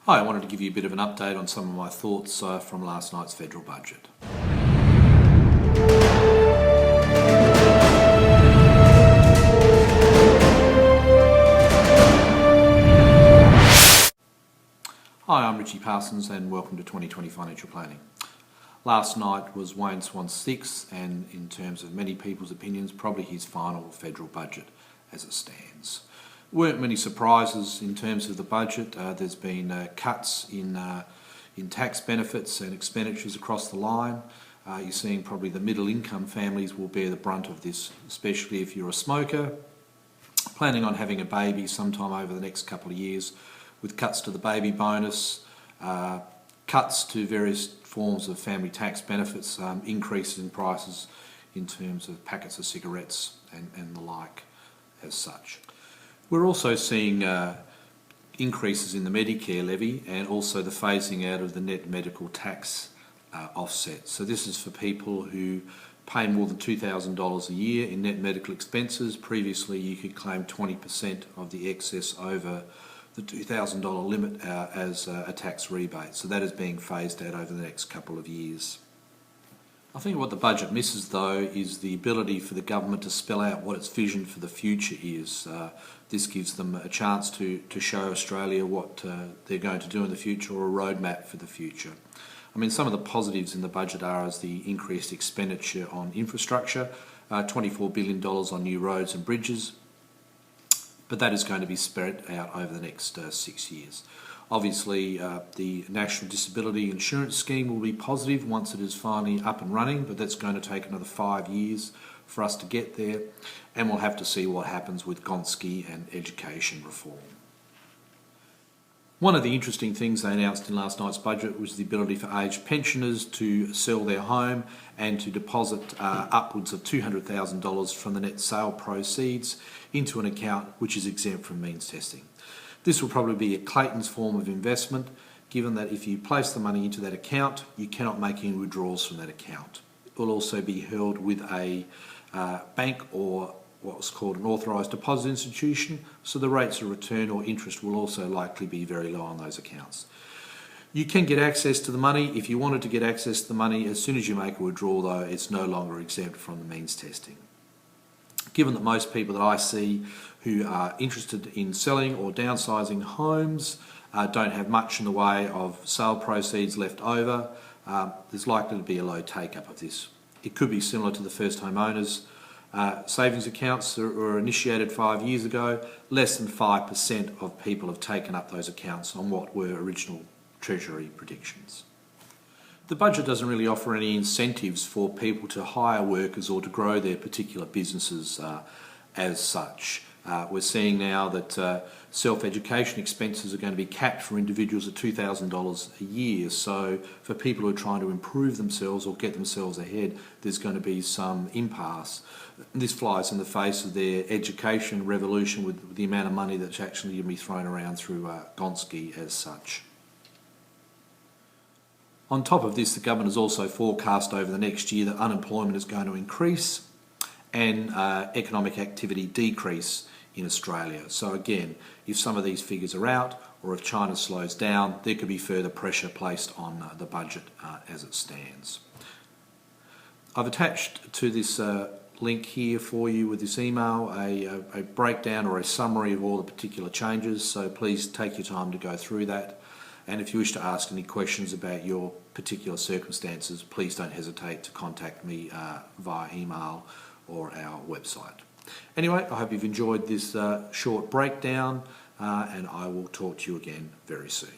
Hi, I wanted to give you a bit of an update on some of my thoughts from last night's federal budget. Hi, I'm Richie Parsons and welcome to 2020 Financial Planning. Last night was Wayne Swan's sixth and, in terms of many people's opinions, probably his final federal budget as it stands. Weren't many surprises in terms of the budget. There's been cuts in tax benefits and expenditures across the line. You're seeing probably the middle income families will bear the brunt of this, especially if you're a smoker, planning on having a baby sometime over the next couple of years, with cuts to the baby bonus, cuts to various forms of family tax benefits, increases in prices in terms of packets of cigarettes and the like as such. We're also seeing increases in the Medicare levy and also the phasing out of the net medical tax offset. So this is for people who pay more than $2,000 a year in net medical expenses. Previously you could claim 20% of the excess over the $2,000 limit as a tax rebate. So that is being phased out over the next couple of years. I think what the budget misses, though, is the ability for the government to spell out what its vision for the future is. This gives them a chance to show Australia what they're going to do in the future, or a roadmap for the future. I mean, some of the positives in the budget are as the increased expenditure on infrastructure, $24 billion on new roads and bridges, but that is going to be spread out over the next 6 years. Obviously, the National Disability Insurance Scheme will be positive once it is finally up and running, but that's going to take another 5 years for us to get there, and we'll have to see what happens with Gonski and education reform. One of the interesting things they announced in last night's budget was the ability for aged pensioners to sell their home and to deposit upwards of $200,000 from the net sale proceeds into an account which is exempt from means testing. This will probably be a Clayton's form of investment, given that if you place the money into that account, you cannot make any withdrawals from that account. It will also be held with a bank or what's called an authorised deposit institution, so the rates of return or interest will also likely be very low on those accounts. You can get access to the money. If you wanted to get access to the money, as soon as you make a withdrawal, though, it's no longer exempt from the means testing. Given that most people that I see who are interested in selling or downsizing homes don't have much in the way of sale proceeds left over, there's likely to be a low take-up of this. It could be similar to the first home owners savings accounts that were initiated 5 years ago. Less than 5% of people have taken up those accounts on what were original Treasury predictions. The budget doesn't really offer any incentives for people to hire workers or to grow their particular businesses as such. We're seeing now that self-education expenses are going to be capped for individuals at $2,000 a year. So for people who are trying to improve themselves or get themselves ahead, there's going to be some impasse. This flies in the face of their education revolution with the amount of money that's actually going to be thrown around through Gonski as such. On top of this, the government has also forecast over the next year that unemployment is going to increase and economic activity decrease in Australia. So again, if some of these figures are out, or if China slows down, there could be further pressure placed on the budget as it stands. I've attached to this link here for you with this email a breakdown or a summary of all the particular changes, so please take your time to go through that. And if you wish to ask any questions about your particular circumstances, please don't hesitate to contact me via email or our website. Anyway, I hope you've enjoyed this short breakdown, and I will talk to you again very soon.